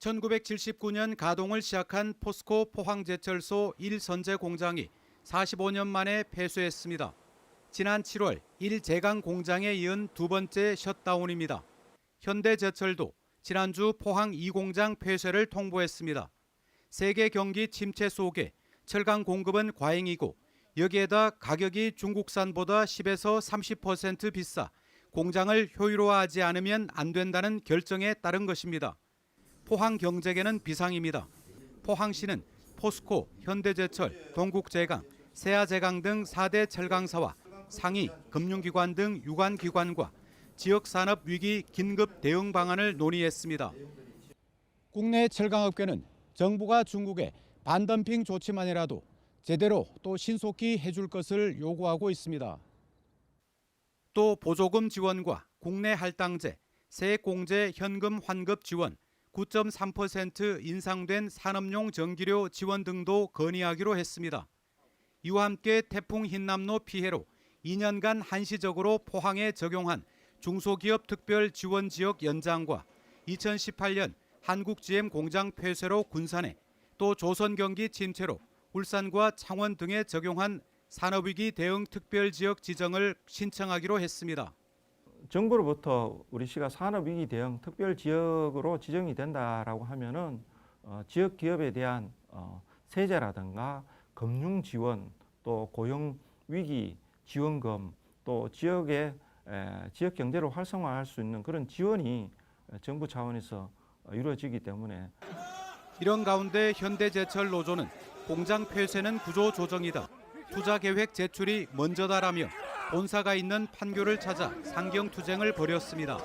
1979년 가동을 시작한 포스코 포항제철소 1선제 공장이 45년 만에 폐쇄했습니다. 지난 7월 1제강 공장에 이은 두 번째 셧다운입니다. 현대제철도 지난주 포항 2공장 폐쇄를 통보했습니다. 세계 경기 침체 속에 철강 공급은 과잉이고 여기에다 가격이 중국산보다 10에서 30% 비싸 공장을 효율화하지 않으면 안 된다는 결정에 따른 것입니다. 포항 경제계는 비상입니다. 포항시는 포스코, 현대제철, 동국제강, 세아제강 등 4대 철강사와 상위 금융기관 등 유관기관과 지역산업위기 긴급 대응 방안을 논의했습니다. 국내 철강업계는 정부가 중국에 반덤핑 조치만이라도 제대로 또 신속히 해줄 것을 요구하고 있습니다. 또 보조금 지원과 국내 할당제, 세액공제 현금 환급 지원, 9.3% 인상된 산업용 전기료 지원 등도 건의하기로 했습니다. 이와 함께 태풍 흰남노 피해로 2년간 한시적으로 포항에 적용한 중소기업 특별 지원 지역 연장과 2018년 한국GM 공장 폐쇄로 군산에 또 조선경기 침체로 울산과 창원 등에 적용한 산업위기 대응 특별지역 지정을 신청하기로 했습니다. 정부로부터 우리 시가 산업위기 대응 특별지역으로 지정이 된다라고 하면은 지역 기업에 대한 세제라든가 금융 지원, 또 고용 위기 지원금, 또 지역 경제를 활성화할 수 있는 그런 지원이 정부 차원에서 이루어지기 때문에 이런 가운데 현대제철 노조는 공장 폐쇄는 구조조정이다. 투자계획 제출이 먼저다라며 본사가 있는 판교를 찾아 상경투쟁을 벌였습니다.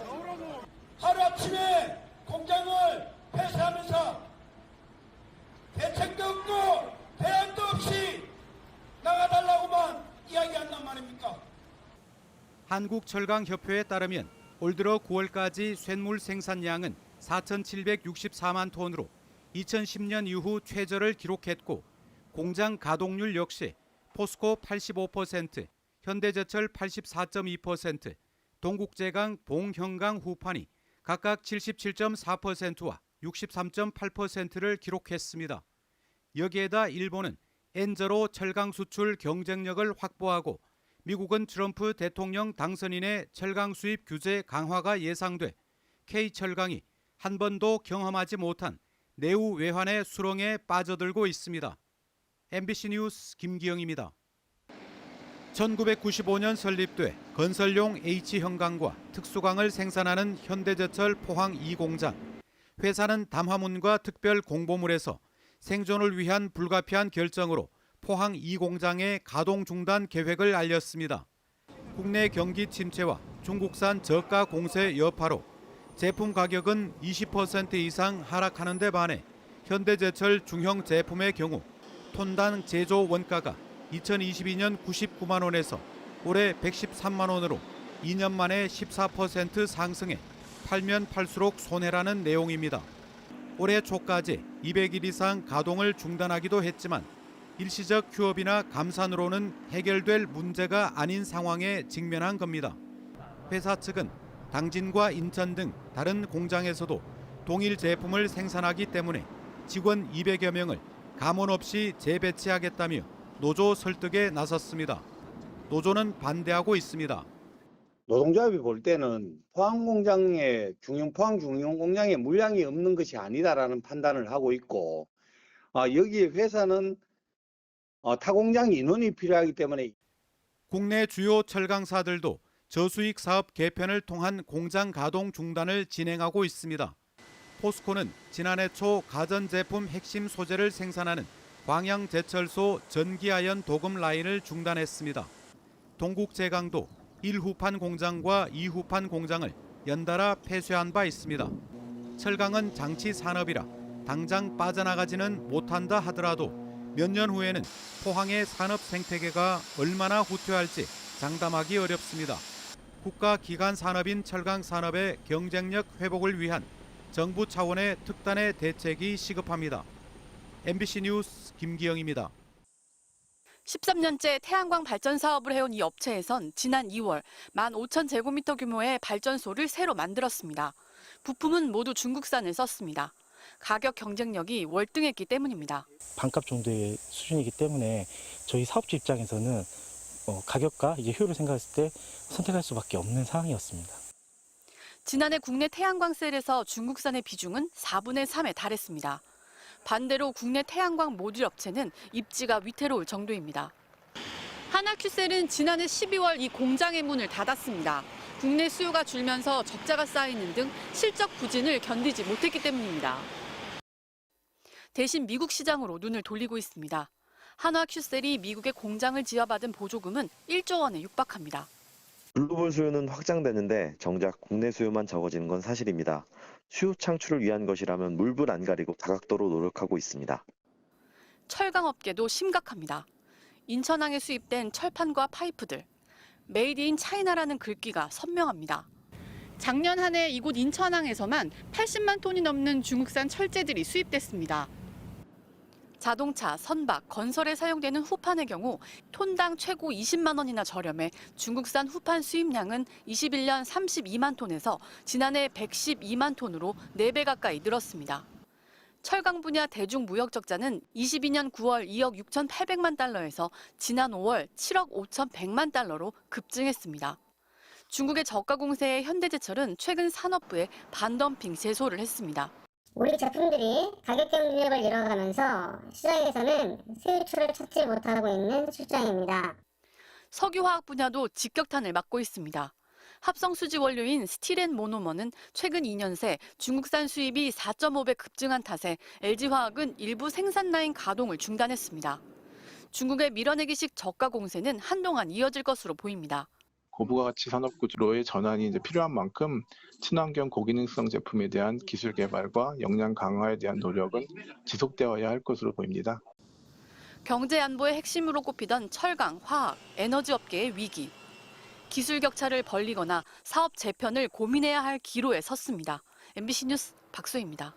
하루아침에 공장을 폐쇄하면서 대책도 없고 대안도 없이 나가달라고만 이야기한단 말입니까? 한국철강협회에 따르면 올 들어 9월까지 쇳물 생산량은 4,764만 톤으로 2010년 이후 최저를 기록했고 공장 가동률 역시 포스코 85%, 현대제철 84.2%, 동국제강, 봉형강 후판이 각각 77.4%와 63.8%를 기록했습니다. 여기에다 일본은 엔저로 철강 수출 경쟁력을 확보하고 미국은 트럼프 대통령 당선인의 철강 수입 규제 강화가 예상돼 K철강이 한 번도 경험하지 못한 내후 외환의 수렁에 빠져들고 있습니다. MBC 뉴스 김기영입니다. 1995년 설립돼 건설용 H형강과 특수강을 생산하는 현대제철 포항 2공장. 회사는 담화문과 특별 공보물에서 생존을 위한 불가피한 결정으로 포항 2공장의 가동 중단 계획을 알렸습니다. 국내 경기 침체와 중국산 저가 공세 여파로 제품 가격은 20% 이상 하락하는 데 반해 현대제철 중형 제품의 경우 톤당 제조 원가가 2022년 99만 원에서 올해 113만 원으로 2년 만에 14% 상승해 팔면 팔수록 손해라는 내용입니다. 올해 초까지 200일 이상 가동을 중단하기도 했지만 일시적 휴업이나 감산으로는 해결될 문제가 아닌 상황에 직면한 겁니다. 회사 측은 당진과 인천 등 다른 공장에서도 동일 제품을 생산하기 때문에 직원 200여 명을 감원 없이 재배치하겠다며 노조 설득에 나섰습니다. 노조는 반대하고 있습니다. 노동조합이 볼 때는 포항 중형 공장에 물량이 없는 것이 아니다라는 판단을 하고 있고 여기에 회사는 타공장 인원이 필요하기 때문에 국내 주요 철강사들도 저수익 사업 개편을 통한 공장 가동 중단을 진행하고 있습니다. 포스코는 지난해 초 가전제품 핵심 소재를 생산하는 광양제철소 전기아연 도금 라인을 중단했습니다. 동국제강도 1후판 공장과 2후판 공장을 연달아 폐쇄한 바 있습니다. 철강은 장치 산업이라 당장 빠져나가지는 못한다 하더라도 몇 년 후에는 포항의 산업 생태계가 얼마나 후퇴할지 장담하기 어렵습니다. 국가기관 산업인 철강 산업의 경쟁력 회복을 위한 정부 차원의 특단의 대책이 시급합니다. MBC 뉴스 김기영입니다. 13년째 태양광 발전 사업을 해온 이 업체에선 지난 2월 15,000제곱미터 규모의 발전소를 새로 만들었습니다. 부품은 모두 중국산을 썼습니다. 가격 경쟁력이 월등했기 때문입니다. 반값 정도의 수준이기 때문에 저희 사업주 입장에서는 가격과 이제 효율을 생각했을 때 선택할 수밖에 없는 상황이었습니다. 지난해 국내 태양광 셀에서 중국산의 비중은 4분의 3에 달했습니다. 반대로 국내 태양광 모듈 업체는 입지가 위태로울 정도입니다. 하나큐셀은 지난해 12월 이 공장의 문을 닫았습니다. 국내 수요가 줄면서 적자가 쌓이는 등 실적 부진을 견디지 못했기 때문입니다. 대신 미국 시장으로 눈을 돌리고 있습니다. 한화큐셀이 미국에 공장을 지어받은 보조금은 1조 원에 육박합니다. 글로벌 수요는 확장되는데 정작 국내 수요만 적어지는 건 사실입니다. 수요 창출을 위한 것이라면 물불 안 가리고 다각도로 노력하고 있습니다. 철강업계도 심각합니다. 인천항에 수입된 철판과 파이프들. 메이드 인 차이나라는 글귀가 선명합니다. 작년 한 해 이곳 인천항에서만 80만 톤이 넘는 중국산 철재들이 수입됐습니다. 자동차, 선박, 건설에 사용되는 후판의 경우 톤당 최고 20만 원이나 저렴해 중국산 후판 수입량은 21년 32만 톤에서 지난해 112만 톤으로 4배 가까이 늘었습니다. 철강 분야 대중 무역 적자는 22년 9월 2억 6,800만 달러에서 지난 5월 7억 5,100만 달러로 급증했습니다. 중국의 저가 공세에 현대제철은 최근 산업부에 반덤핑 제소를 했습니다. 우리 제품들이 가격 경쟁력을 잃어가면서 시장에서는 수요처를 찾지 못하고 있는 실정입니다. 석유화학 분야도 직격탄을 맞고 있습니다. 합성 수지 원료인 스틸앤모노머는 최근 2년 새 중국산 수입이 4.5배 급증한 탓에 LG화학은 일부 생산 라인 가동을 중단했습니다. 중국의 밀어내기식 저가 공세는 한동안 이어질 것으로 보입니다. 고부가가치 산업 구조로의 전환이 이제 필요한 만큼 친환경 고기능성 제품에 대한 기술 개발과 역량 강화에 대한 노력은 지속되어야 할 것으로 보입니다. 경제 안보의 핵심으로 꼽히던 철강, 화학, 에너지 업계의 위기. 기술 격차를 벌리거나 사업 재편을 고민해야 할 기로에 섰습니다. MBC 뉴스 박소희입니다.